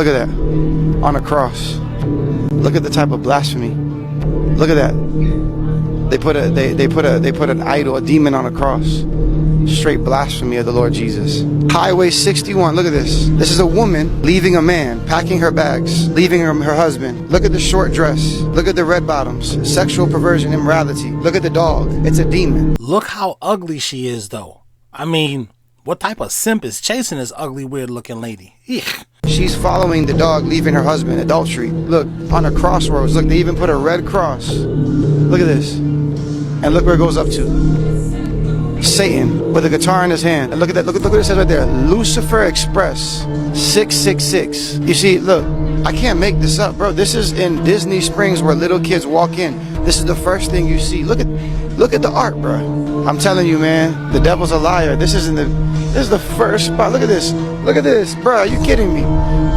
Look at that. On a cross. Look at the type of blasphemy. Look at that. They put an idol, a demon on a cross. Straight blasphemy of the Lord Jesus. Highway 61, look at this. This is a woman leaving a man, packing her bags, leaving her husband. Look at the short dress. Look at the red bottoms. Sexual perversion, immorality. Look at the dog. It's a demon. Look how ugly she is, though. I mean, what type of simp is chasing this ugly, weird-looking lady? Eek. She's following the dog, leaving her husband. Adultery. Look, on a crossroads. Look, they even put a red cross. Look at this. And look where it goes up to. Satan with a guitar in his hand. And look at that. Look what it says right there. Lucifer Express 666. You see, look, I can't make this up, bro. This is in Disney Springs where little kids walk in. This is the first thing you see. Look at the art, bro. I'm telling you, man, the devil's a liar. This is the first spot. Look at this. Look at this, bro. Are you kidding me?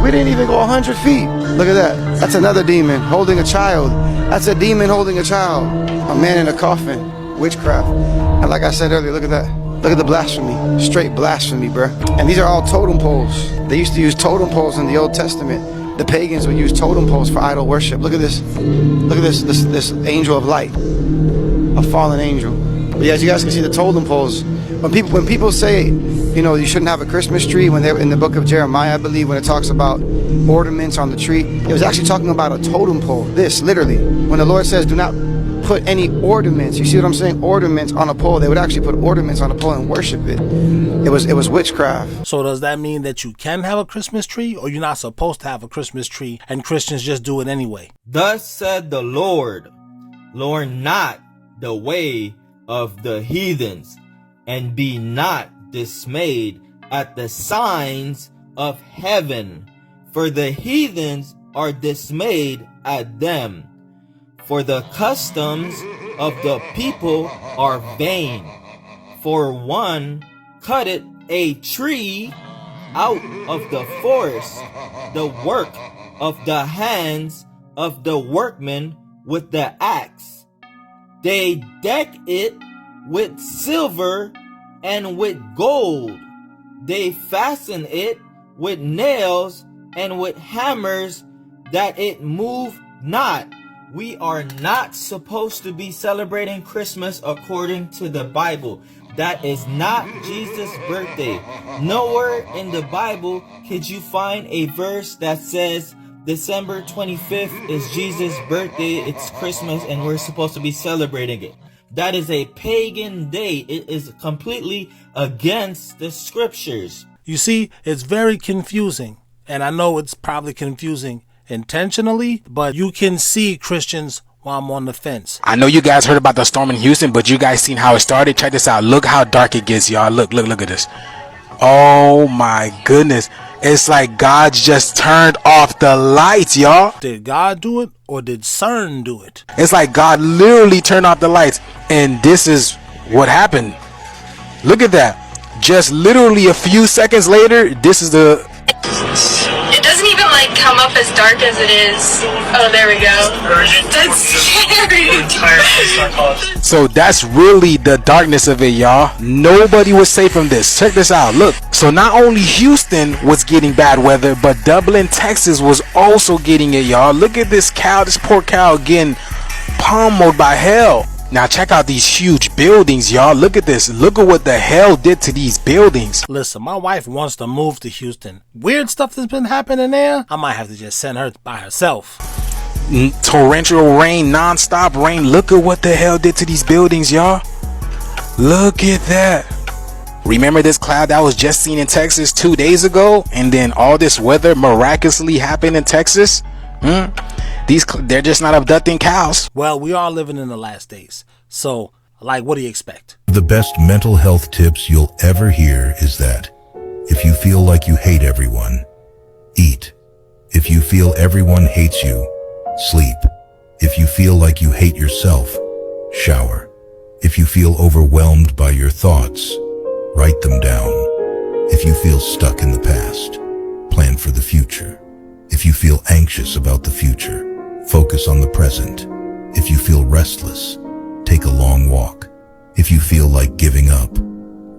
We didn't even go 100 feet. Look at that. That's another demon holding a child. That's a demon holding a child. A man in a coffin. Witchcraft. And like I said earlier, look at that. Look at the blasphemy. Straight blasphemy, bruh. And these are all totem poles. They used to use totem poles in the Old Testament. The pagans would use totem poles for idol worship. Look at this. Look at this angel of light. A fallen angel. But yeah, as you guys can see, the totem poles. When people say, you know, you shouldn't have a Christmas tree, when they're in the book of Jeremiah, I believe, when it talks about ornaments on the tree, it was actually talking about a totem pole. This, literally. When the Lord says, do not put any ornaments, you see what I'm saying? Ornaments on a pole. They would actually put ornaments on a pole and worship it. It was witchcraft. So does that mean that you can have a Christmas tree, or you're not supposed to have a Christmas tree and Christians just do it anyway? Thus said the Lord, learn not the way of the heathens, and be not dismayed at the signs of heaven, for the heathens are dismayed at them. For the customs of the people are vain. For one cutteth a tree out of the forest, the work of the hands of the workmen with the axe. They deck it with silver and with gold. They fasten it with nails and with hammers, that it move not. We are not supposed to be celebrating Christmas according to the Bible. That is not Jesus' birthday. Nowhere in the Bible could you find a verse that says December 25th is Jesus' birthday, it's Christmas, and we're supposed to be celebrating it. That is a pagan day. It is completely against the scriptures. You see, it's very confusing. And I know it's probably confusing intentionally, but you can see Christians while I'm on the fence. I know you guys heard about the storm in Houston, but you guys seen how it started? Check this out. Look how dark it gets, y'all. Look at this. Oh my goodness. It's like God just turned off the lights, y'all. Did God do it, or did CERN do it? It's like God literally turned off the lights, and this is what happened. Look at that. Just literally a few seconds later, this is the... It doesn't even like come up as dark as it is. Oh, there we go. That's scary. So that's really the darkness of it, y'all. Nobody was safe from this. Check this out. Look. So not only Houston was getting bad weather, but Dublin, Texas was also getting it, y'all. Look at this cow, this poor cow getting pummeled by hell. Now check out these huge buildings, y'all. Look at this. Look at what the hell did to these buildings. Listen, my wife wants to move to Houston. Weird stuff that's been happening there. I might have to just send her by herself. Torrential rain, non-stop rain. Look at what the hell did to these buildings, y'all. Look at that. Remember this cloud that was just seen in Texas 2 days ago? And then all this weather miraculously happened in Texas? They're just not abducting cows. Well, we are living in the last days. So, like, what do you expect? The best mental health tips you'll ever hear is that if you feel like you hate everyone, eat. If you feel everyone hates you, sleep. If you feel like you hate yourself, shower. If you feel overwhelmed by your thoughts, write them down. If you feel stuck in the past, plan for the future. If you feel anxious about the future, focus on the present. If you feel restless, take a long walk. If you feel like giving up,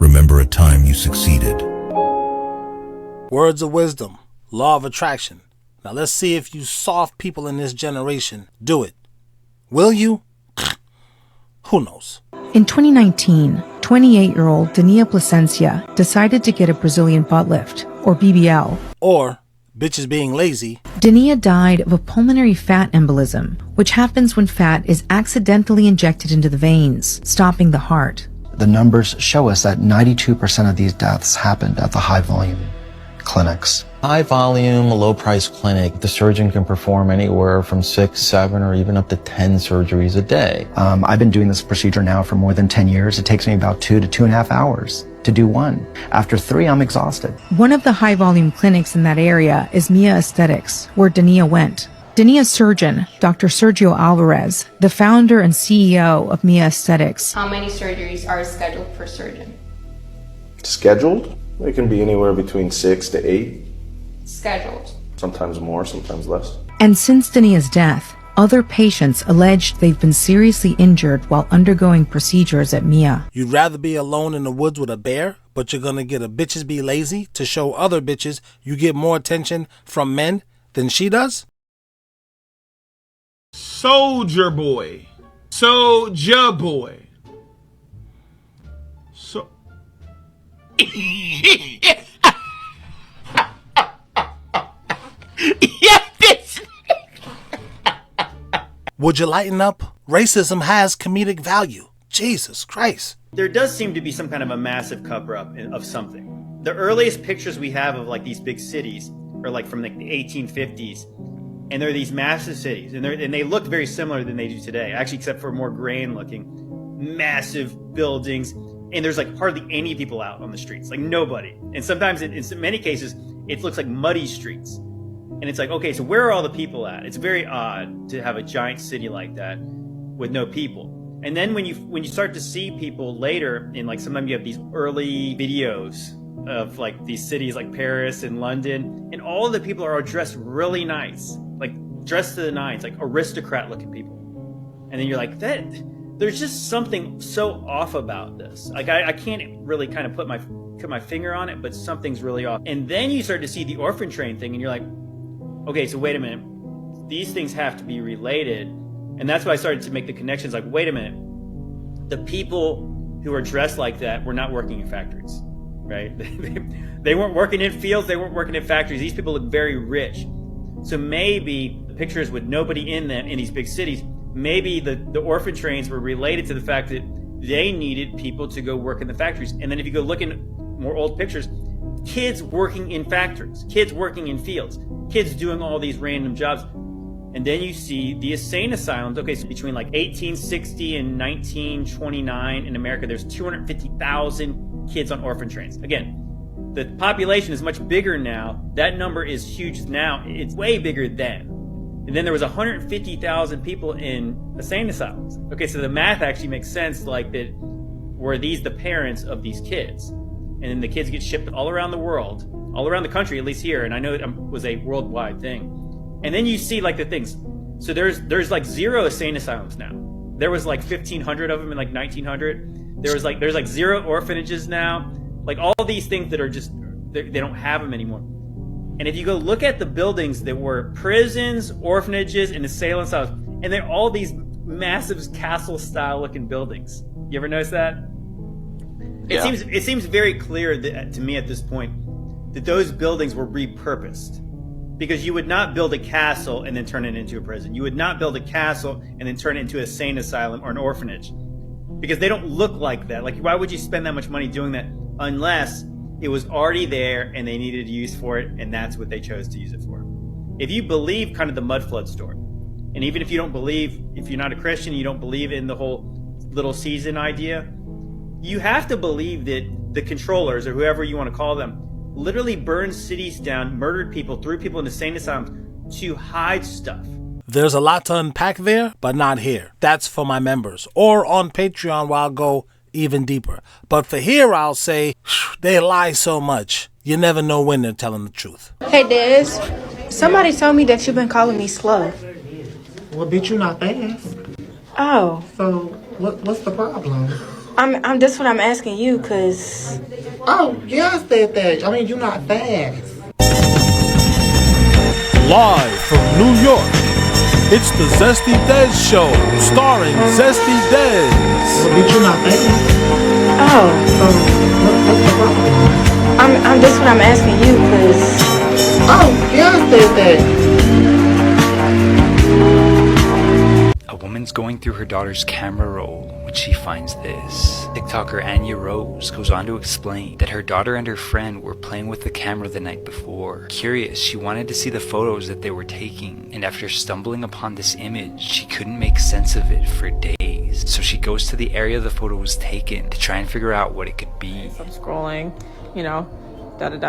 remember a time you succeeded. Words of wisdom, law of attraction, Now let's see if you soft people in this generation do it. Will you? Who knows? In 2019, 28-year-old Dania Placencia decided to get a Brazilian butt lift, or BBL. Or bitches being lazy. Dania died of a pulmonary fat embolism, which happens when fat is accidentally injected into the veins, stopping the heart. The numbers show us that 92% of these deaths happened at the high-volume clinics. High-volume, low-price clinic, the surgeon can perform anywhere from 6, 7, or even up to 10 surgeries a day. I've been doing this procedure now for more than 10 years. It takes me about 2 to 2.5 hours to do one. After 3, I'm exhausted. One of the high-volume clinics in that area is Mia Aesthetics, where Dania went. Dania's surgeon, Dr. Sergio Alvarez, the founder and CEO of Mia Aesthetics. How many surgeries are scheduled per surgeon? Scheduled? It can be anywhere between 6 to 8. Scheduled. Sometimes more, sometimes less. And since Dania's death, other patients alleged they've been seriously injured while undergoing procedures at Mia. You'd rather be alone in the woods with a bear, but you're gonna get a bitches be lazy to show other bitches you get more attention from men than she does? Soldier boy. Soldier boy. So Would you lighten up? Racism has comedic value. Jesus Christ. There does seem to be some kind of a massive cover-up of something. The earliest pictures we have of like these big cities are like from like the 1850s, and they're these massive cities, and they look very similar than they do today, actually, except for more grain-looking, massive buildings, and there's like hardly any people out on the streets, like nobody. And sometimes, in many cases, it looks like muddy streets. And it's like, okay, so where are all the people at? It's very odd to have a giant city like that with no people. And then when you start to see people later, in like sometimes you have these early videos of like these cities like Paris and London, and all of the people are dressed really nice, like dressed to the nines, like aristocrat looking people. And then you're like, there's just something so off about this. Like I can't really kind of put my finger on it, but something's really off. And then you start to see the orphan train thing, and you're like, okay, so wait a minute, these things have to be related. And that's why I started to make the connections, like, wait a minute, the people who are dressed like that were not working in factories, right? They weren't working in fields, they weren't working in factories. These people look very rich. So maybe the pictures with nobody in them in these big cities, maybe the orphan trains were related to the fact that they needed people to go work in the factories. And then if you go look in more old pictures, kids working in factories, kids working in fields, kids doing all these random jobs. And then you see the insane asylums. Okay, so between like 1860 and 1929 in America, there's 250,000 kids on orphan trains. Again, the population is much bigger now. That number is huge now. It's way bigger then. And then there was 150,000 people in insane asylums. Okay, so the math actually makes sense, like that, were these the parents of these kids? And then the kids get shipped all around the world, all around the country, at least here. And I know it was a worldwide thing. And then you see like the things. So there's like 0 insane asylums now. There was like 1,500 of them in like 1900. There's like 0 orphanages now. Like all these things that are just, they don't have them anymore. And if you go look at the buildings that were prisons, orphanages, and insane asylums, and they're all these massive castle-style looking buildings. You ever notice that? Yeah. It seems very clear to me at this point that those buildings were repurposed. Because you would not build a castle and then turn it into a prison. You would not build a castle and then turn it into a insane asylum or an orphanage. Because they don't look like that. Like, why would you spend that much money doing that unless it was already there and they needed use for it, and that's what they chose to use it for? If you believe kind of the mud flood story, and even if you don't believe, if you're not a Christian, you don't believe in the whole little season idea, you have to believe that the controllers, or whoever you want to call them, literally burned cities down, murdered people, threw people into insane asylums to hide stuff. There's a lot to unpack there, but not here. That's for my members. Or on Patreon, where I'll go even deeper. But for here, I'll say, they lie so much, you never know when they're telling the truth. Hey, Des. Somebody told me that you've been calling me slow. Well, bitch, you not fast. Oh. So, what's the problem? I'm that's what I'm asking you, cause. Oh, yeah, I said that. I mean, you not fast. Live from New York, it's the Zesty Dez Show, starring Zesty Dez. Bitch, you not famous. Oh, what's the problem? I'm just what I'm asking you, cause. Oh, yeah, I said that. A woman's going through her daughter's camera roll when she finds this. TikToker Anya Rose goes on to explain that her daughter and her friend were playing with the camera the night before. Curious, she wanted to see the photos that they were taking, and after stumbling upon this image, she couldn't make sense of it for days. So she goes to the area the photo was taken to try and figure out what it could be. So I'm scrolling, you know, and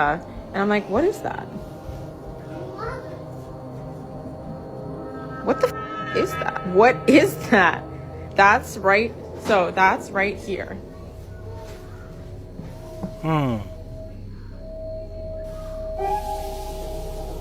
I'm like, what is that? What the is that? What is that? That's right. So that's right here.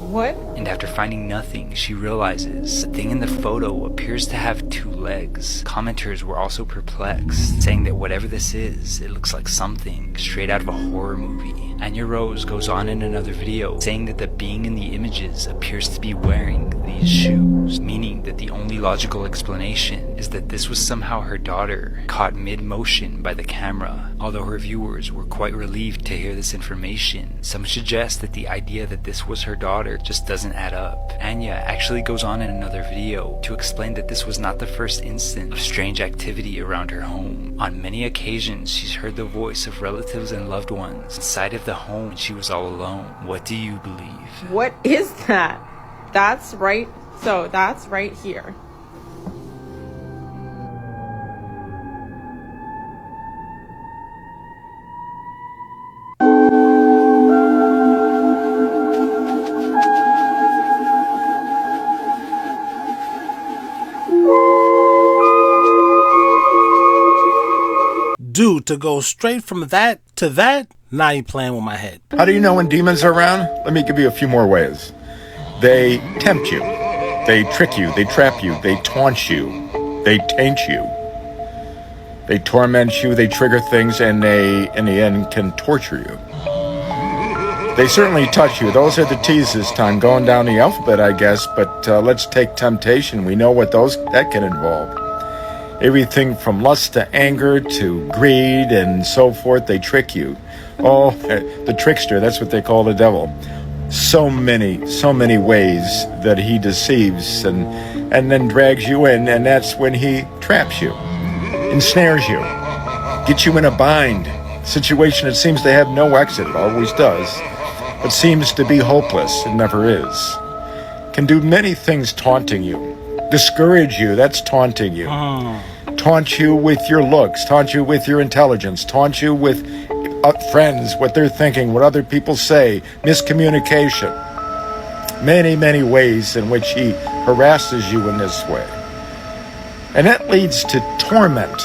What? And after finding nothing, she realizes the thing in the photo appears to have 2 legs. Commenters were also perplexed, saying that whatever this is, it looks like something straight out of a horror movie. Anya Rose goes on in another video, saying that the being in the images appears to be wearing these shoes, meaning that the only logical explanation is that this was somehow her daughter, caught mid-motion by the camera. Although her viewers were quite relieved to hear this information, some suggest that the idea that this was her daughter just doesn't add up. Anya actually goes on in another video to explain that this was not the first instance of strange activity around her home. On many occasions, she's heard the voice of relatives and loved ones inside of the home when she was all alone. What do you believe? What is that? That's right. So that's right here. Dude, to go straight from that to that, now you playing with my head. How do you know when demons are around? Let me give you a few more ways. They tempt you. They trick you. They trap you. They taunt you. They taint you. They torment you. They trigger things, and they, in the end, can torture you. They certainly touch you. Those are the T's this time, going down the alphabet, I guess, but let's take temptation. We know what that can involve. Everything from lust to anger to greed and so forth, they trick you. Oh, the trickster, that's what they call the devil. So many ways that he deceives and then drags you in, and that's when he traps you, ensnares you, gets you in a bind, situation that seems to have no exit. It always does, but seems to be hopeless. It never is. Can do many things, taunting you. Discourage you, that's taunting you. Taunt you with your looks, taunt you with your intelligence, taunt you with friends, what they're thinking, what other people say, miscommunication. Many ways in which he harasses you in this way. And that leads to torment.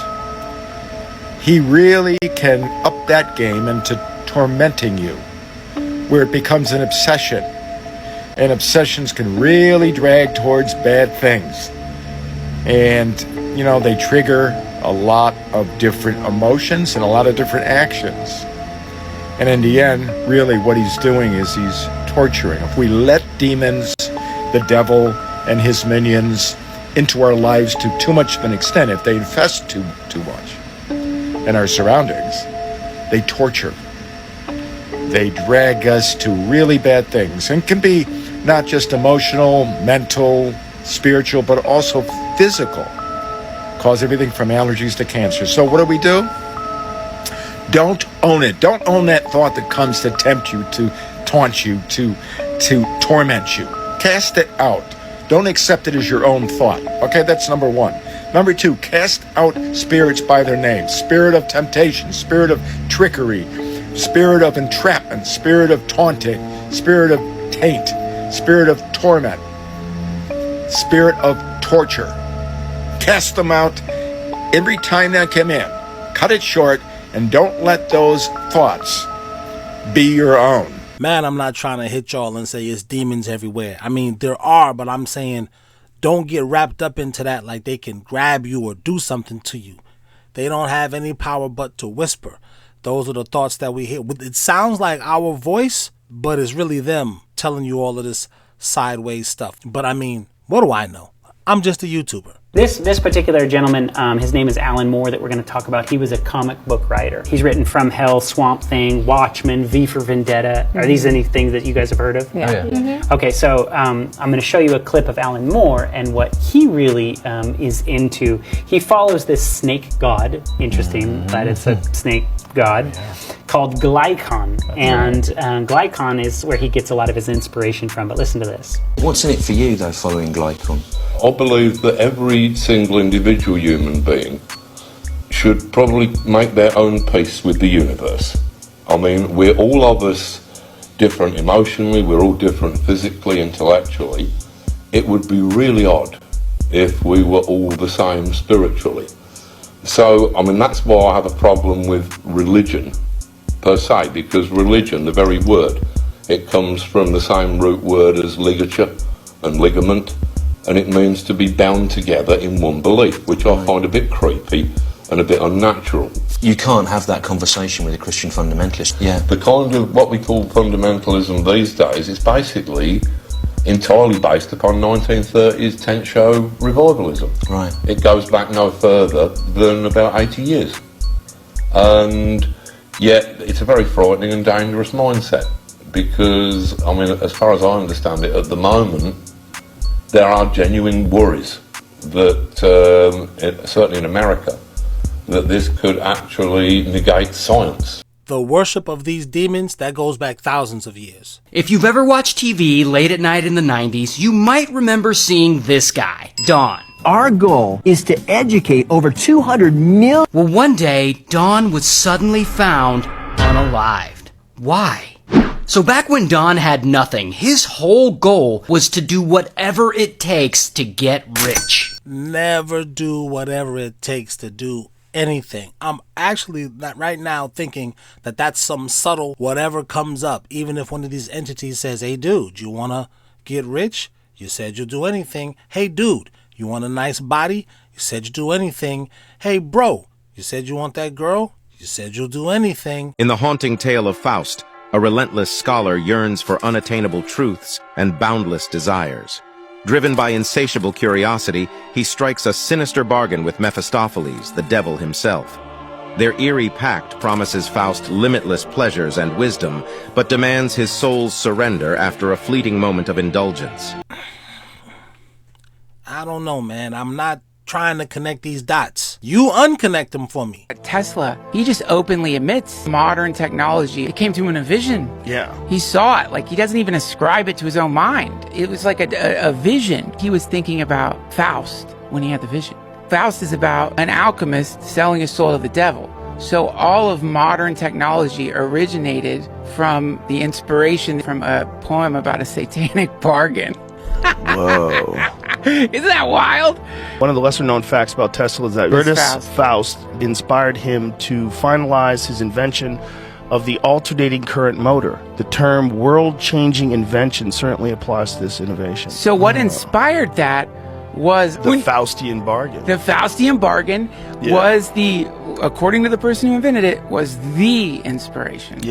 He really can up that game into tormenting you, where it becomes an obsession. And obsessions can really drag towards bad things. And, you know, they trigger a lot of different emotions and a lot of different actions. And in the end, really what he's doing is he's torturing. If we let demons, the devil, and his minions into our lives to too much of an extent, if they infest too much in our surroundings, they torture. They drag us to really bad things, and can be not just emotional, mental, spiritual, but also physical. Cause everything from allergies to cancer. So what do? Don't own it. Don't own that thought that comes to tempt you, to taunt you, to torment you. Cast it out. Don't accept it as your own thought. Okay, that's number one. Number two, cast out spirits by their names. Spirit of temptation, spirit of trickery, spirit of entrapment, spirit of taunting, spirit of taint, spirit of torment, spirit of torture. Cast them out every time they come in. Cut it short, and don't let those thoughts be your own. Man, I'm not trying to hit y'all and say it's demons everywhere. I mean, there are, but I'm saying don't get wrapped up into that like they can grab you or do something to you. They don't have any power but to whisper. Those are the thoughts that we hear. It sounds like our voice, but it's really them telling you all of this sideways stuff. But I mean, what do I know? I'm just a YouTuber. This particular gentleman, his name is Alan Moore that we're going to talk about. He was a comic book writer. He's written From Hell, Swamp Thing, Watchmen, V for Vendetta. Are these any things that you guys have heard of? Yeah. Oh, yeah. Okay, so I'm going to show you a clip of Alan Moore and what he really is into. He follows this snake god. Interesting that it's a snake god called Glykon. And Glykon is where he gets a lot of his inspiration from. But listen to this. What's in it for you, though, following Glykon? I believe that every single individual human being should probably make their own peace with the universe. I mean, we're all of us different emotionally, we're all different physically, intellectually. It would be really odd if we were all the same spiritually. So, I mean, that's why I have a problem with religion per se, because religion, the very word, it comes from the same root word as ligature and ligament, and it means to be bound together in one belief, which I find a bit creepy and a bit unnatural. You can't have that conversation with a Christian fundamentalist. Yeah. The kind of what we call fundamentalism these days is basically entirely based upon 1930s tent show revivalism. Right. It goes back no further than about 80 years. And yet it's a very frightening and dangerous mindset because, I mean, as far as I understand it, at the moment, there are genuine worries that, certainly in America, that this could actually negate science. The worship of these demons, that goes back thousands of years. If you've ever watched TV late at night in the 90s, you might remember seeing this guy, Don. Our goal is to educate over 200 million. Well, one day, Don was suddenly found unalived. Why? So back when Don had nothing, his whole goal was to do whatever it takes to get rich. Never do whatever it takes to do anything. I'm actually not right now thinking that that's some subtle whatever comes up. Even if one of these entities says, hey dude, you want to get rich? You said you'll do anything. Hey dude, you want a nice body? You said you'll do anything. Hey bro, you said you want that girl? You said you'll do anything. In the haunting tale of Faust, a relentless scholar yearns for unattainable truths and boundless desires. Driven by insatiable curiosity, he strikes a sinister bargain with Mephistopheles, the devil himself. Their eerie pact promises Faust limitless pleasures and wisdom, but demands his soul's surrender after a fleeting moment of indulgence. I don't know, man. I'm not trying to connect these dots. You unconnect them for me. Tesla, he just openly admits modern technology. It came to him in a vision. Yeah. He saw it. Like, he doesn't even ascribe it to his own mind. It was like a vision. He was thinking about Faust when he had the vision. Faust is about an alchemist selling his soul to the devil. So all of modern technology originated from the inspiration from a poem about a satanic bargain. Whoa. Isn't that wild? One of the lesser known facts about Tesla is that Faust inspired him to finalize his invention of the alternating current motor. The term world-changing invention certainly applies to this innovation. So what inspired that was the Faustian bargain. The Faustian bargain was according to the person who invented it, was the inspiration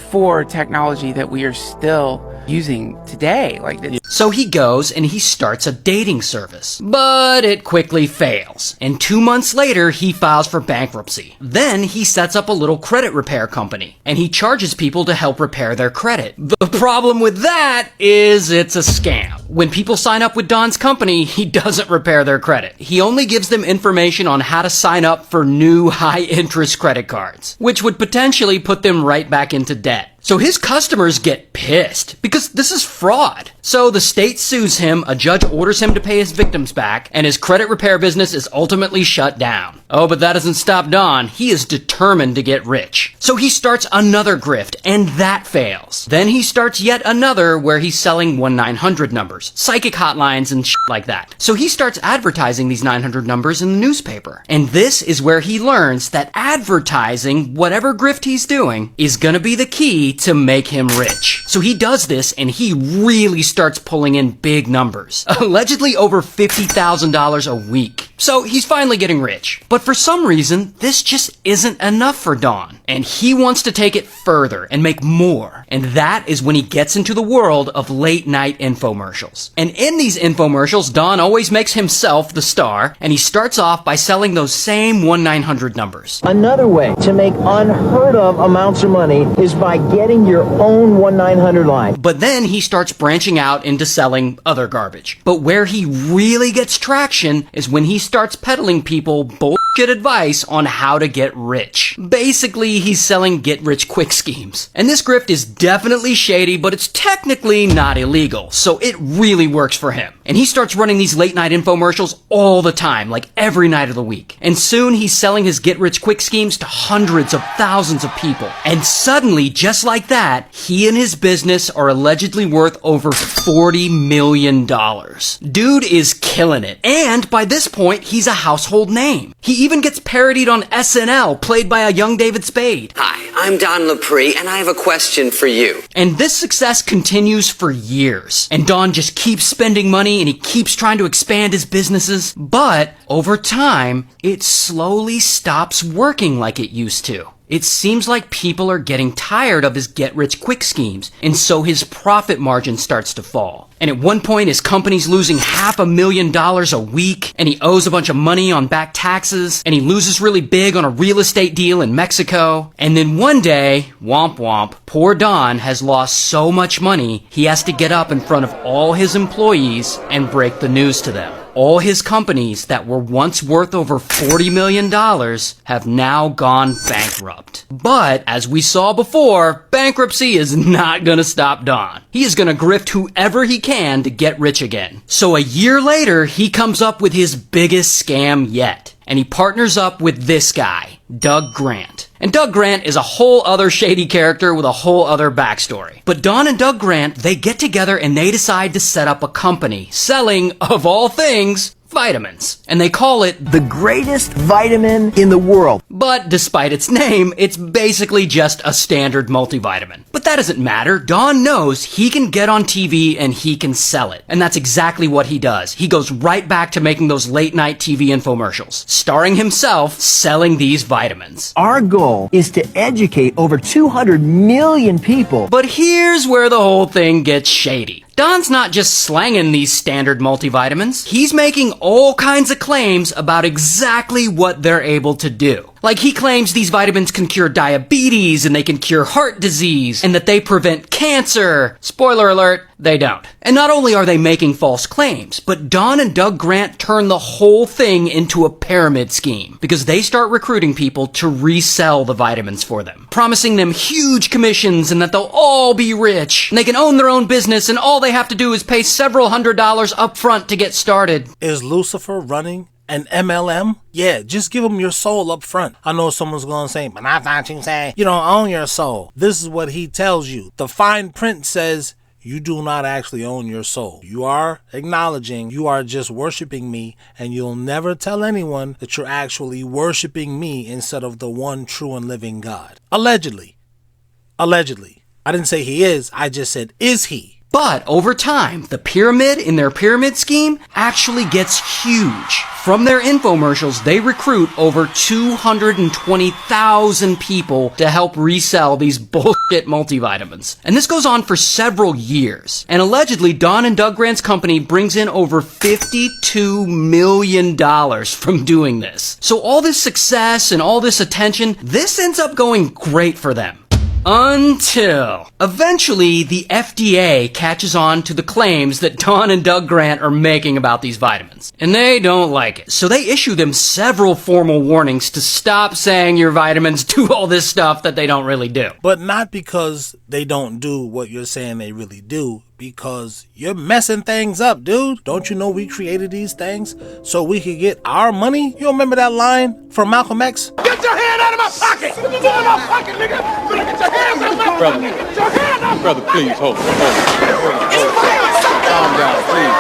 for technology that we are still using today. So he goes and he starts a dating service, but it quickly fails. And 2 months later, he files for bankruptcy. Then he sets up a little credit repair company and he charges people to help repair their credit. The problem with that is it's a scam. When people sign up with Don's company, he doesn't repair their credit. He only gives them information on how to sign up for new high-interest credit cards, which would potentially put them right back into debt. So his customers get pissed because this is fraud. So the state sues him, a judge orders him to pay his victims back, and his credit repair business is ultimately shut down. Oh, but that doesn't stop Don. He is determined to get rich. So he starts another grift, and that fails. Then he starts yet another where he's selling 1-900 numbers, psychic hotlines and shit like that. So he starts advertising these 900 numbers in the newspaper. And this is where he learns that advertising, whatever grift he's doing, is gonna be the key to make him rich. So he does this and he really starts pulling in big numbers. Allegedly over $50,000 a week. So he's finally getting rich. But for some reason, this just isn't enough for Don. And he wants to take it further and make more. And that is when he gets into the world of late night infomercials. And in these infomercials, Don always makes himself the star, and he starts off by selling those same 1-900 numbers. Another way to make unheard of amounts of money is by getting your own 1-900 line. But then he starts branching out into selling other garbage. But where he really gets traction is when he starts peddling people bullshit advice on how to get rich. Basically, he's selling get-rich-quick schemes. And this grift is definitely shady, but it's technically not illegal, so it really works for him. And he starts running these late-night infomercials all the time, like every night of the week. And soon he's selling his get-rich-quick schemes to hundreds of thousands of people. And suddenly, just like that, he and his business are allegedly worth over $40 million. Dude is killing it. And by this point, he's a household name. He even gets parodied on SNL, played by a young David Spade. Hi, I'm Don Lepre, and I have a question for you. And this success continues for years. And Don just keeps spending money and he keeps trying to expand his businesses. But over time, it slowly stops working like it used to. It seems like people are getting tired of his get-rich-quick schemes, and so his profit margin starts to fall. And at one point, his company's losing $500,000 a week, and he owes a bunch of money on back taxes, and he loses really big on a real estate deal in Mexico. And then one day, womp womp, poor Don has lost so much money, he has to get up in front of all his employees and break the news to them. All his companies that were once worth over $40 million have now gone bankrupt. But, as we saw before, bankruptcy is not gonna stop Don. He is gonna grift whoever he can to get rich again. So a year later, he comes up with his biggest scam yet. And he partners up with this guy, Doug Grant. And Doug Grant is a whole other shady character with a whole other backstory. But Don and Doug Grant, they get together and they decide to set up a company selling, of all things, vitamins. And they call it the greatest vitamin in the world. But despite its name, it's basically just a standard multivitamin. But that doesn't matter. Don knows he can get on TV and he can sell it. And that's exactly what he does. He goes right back to making those late night TV infomercials, starring himself selling these vitamins. Our goal is to educate over 200 million people. But here's where the whole thing gets shady. Don's not just slanging these standard multivitamins. He's making all kinds of claims about exactly what they're able to do. Like he claims these vitamins can cure diabetes and they can cure heart disease and that they prevent cancer. Spoiler alert, they don't. And not only are they making false claims, but Don and Doug Grant turn the whole thing into a pyramid scheme because they start recruiting people to resell the vitamins for them, promising them huge commissions and that they'll all be rich and they can own their own business and all they have to do is pay several $100s up front to get started. Is Lucifer running an MLM? Yeah, just give them your soul up front. I know someone's going to say, but I thought you say you don't own your soul. This is what he tells you. The fine print says you do not actually own your soul. You are acknowledging you are just worshiping me, and you'll never tell anyone that you're actually worshiping me instead of the one true and living God. Allegedly. Allegedly. I didn't say he is, I just said, is he? But over time, the pyramid in their pyramid scheme actually gets huge. From their infomercials, they recruit over 220,000 people to help resell these bullshit multivitamins. And this goes on for several years. And allegedly, Don and Doug Grant's company brings in over $52 million from doing this. So all this success and all this attention, this ends up going great for them. Until eventually the FDA catches on to the claims that Don and Doug Grant are making about these vitamins. And they don't like it. So they issue them several formal warnings to stop saying your vitamins do all this stuff that they don't really do. But not because they don't do what you're saying they really do, because you're messing things up, dude. Don't you know we created these things so we could get our money? You remember that line from Malcolm X? Get your hand out of my pocket! Get your hand out of my pocket, nigga! Get your hands out of my pocket! Get your hand out! Brother, please, hold on. Calm down, please,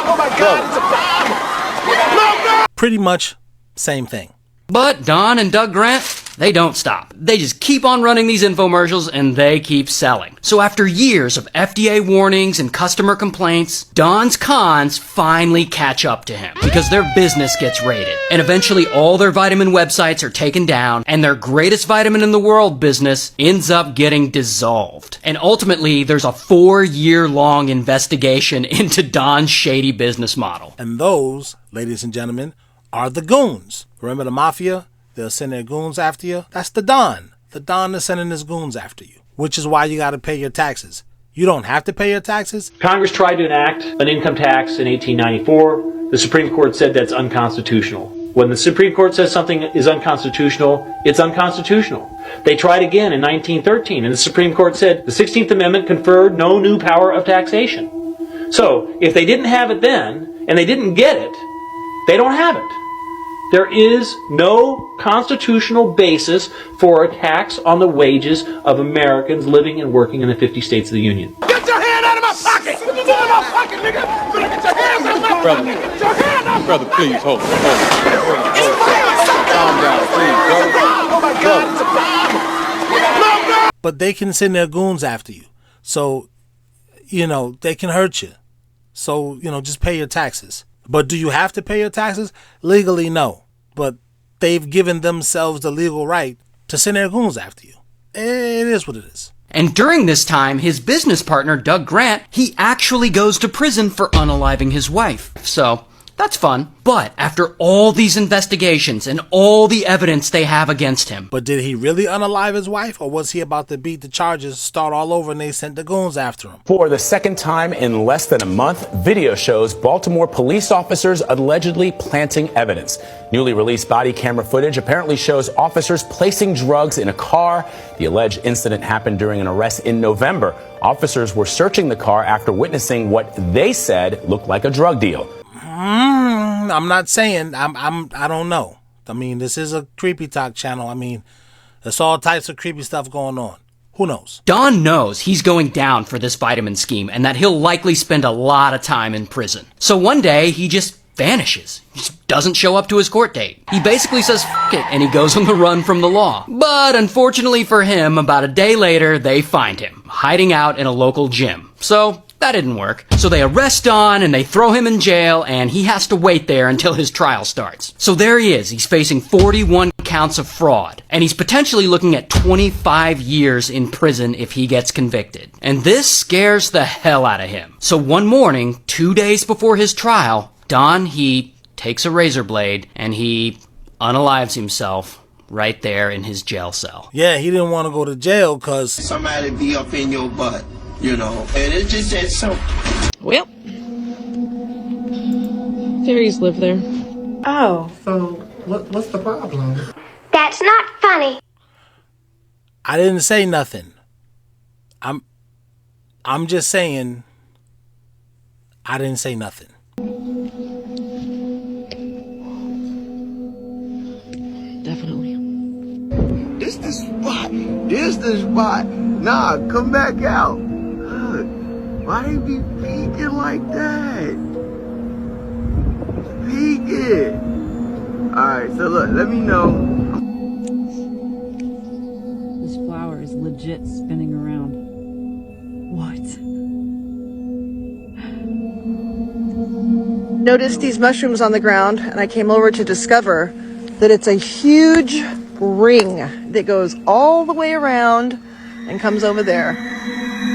Oh my God, it's a bomb! Pretty much same thing. But Don and Doug Grant, they don't stop. They just keep on running these infomercials and they keep selling. So after years of FDA warnings and customer complaints, Don's cons finally catch up to him because their business gets raided. And eventually all their vitamin websites are taken down and their greatest vitamin in the world business ends up getting dissolved. And ultimately there's a 4-year-long investigation into Don's shady business model. And those, ladies and gentlemen, are the goons. Remember the mafia? They'll send their goons after you. That's the Don. The Don is sending his goons after you, which is why you got to pay your taxes. You don't have to pay your taxes. Congress tried to enact an income tax in 1894. The Supreme Court said that's unconstitutional. When the Supreme Court says something is unconstitutional, it's unconstitutional. They tried again in 1913, and the Supreme Court said the 16th Amendment conferred no new power of taxation. So, if they didn't have it then, and they didn't get it, they don't have it. There is no constitutional basis for a tax on the wages of Americans living and working in the 50 states of the Union. Get your hand out of my pocket! What you doing in my pocket, nigga? Better get your hands out of my pocket! Get your hand out! Brother, please, hold on. Calm down, please. Oh my God, it's a bomb! But they can send their goons after you. So, they can hurt you. So, just pay your taxes. But do you have to pay your taxes? Legally, no. But they've given themselves the legal right to send their goons after you. It is what it is. And during this time, his business partner, Doug Grant, he actually goes to prison for unaliving his wife. So, that's fun. But after all these investigations and all the evidence they have against him. But did he really unalive his wife? Or was he about to beat the charges, start all over, and they sent the goons after him? For the second time in less than a month, video shows Baltimore police officers allegedly planting evidence. Newly released body camera footage apparently shows officers placing drugs in a car. The alleged incident happened during an arrest in November. Officers were searching the car after witnessing what they said looked like a drug deal. I'm not saying. I don't know. I mean, this is a creepy talk channel. I mean, there's all types of creepy stuff going on. Who knows? Don knows he's going down for this vitamin scheme and that he'll likely spend a lot of time in prison. So one day, he just vanishes. He just doesn't show up to his court date. He basically says, F it, and he goes on the run from the law. But unfortunately for him, about a day later, they find him, hiding out in a local gym. So that didn't work. So they arrest Don and they throw him in jail and he has to wait there until his trial starts. So there he is. He's facing 41 counts of fraud and he's potentially looking at 25 years in prison if he gets convicted. And this scares the hell out of him. So one morning, 2 days before his trial, Don, he takes a razor blade and he unalives himself right there in his jail cell. Yeah, he didn't want to go to jail because somebody be up in your butt. And it's just that simple. Well, fairies live there. Oh. So, what's the problem? That's not funny. I didn't say nothing. I'm just saying I didn't say nothing. Definitely. This the spot. This the spot. Nah, come back out. Why they be peeking like that? Peeking. Alright, so look, let me know. This flower is legit spinning around. What? Noticed these mushrooms on the ground, and I came over to discover that it's a huge ring that goes all the way around and comes over there.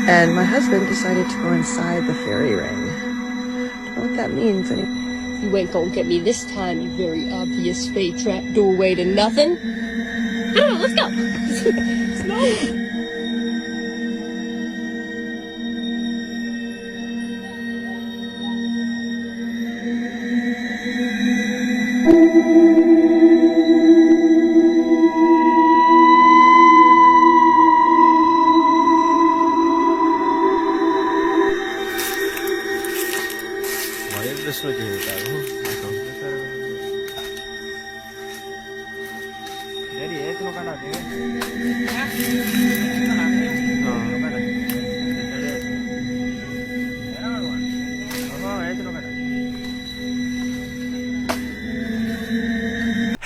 And my husband decided to go inside the fairy ring. I don't know what that means. You ain't gonna get me this time, you very obvious fate trap doorway to nothing. Oh, let's go. Slow.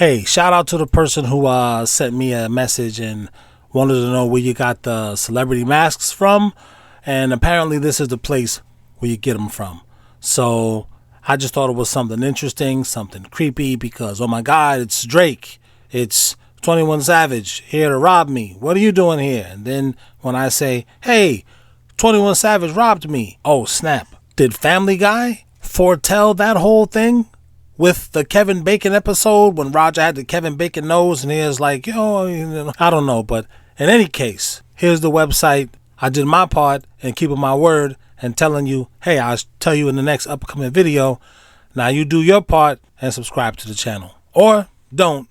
Hey, shout out to the person who sent me a message and wanted to know where you got the celebrity masks from. And apparently this is the place where you get them from. So I just thought it was something interesting, something creepy, because, oh my God, it's Drake. It's 21 Savage here to rob me. What are you doing here? And then when I say, hey, 21 Savage robbed me. Oh, snap. Did Family Guy foretell that whole thing with the Kevin Bacon episode when Roger had the Kevin Bacon nose and he was like, yo, I don't know. But in any case, here's the website. I did my part in keeping my word and telling you, hey, I'll tell you in the next upcoming video. Now you do your part and subscribe to the channel. Or don't.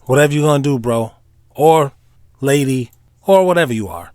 Whatever you're going to do, bro. Or lady. Or whatever you are.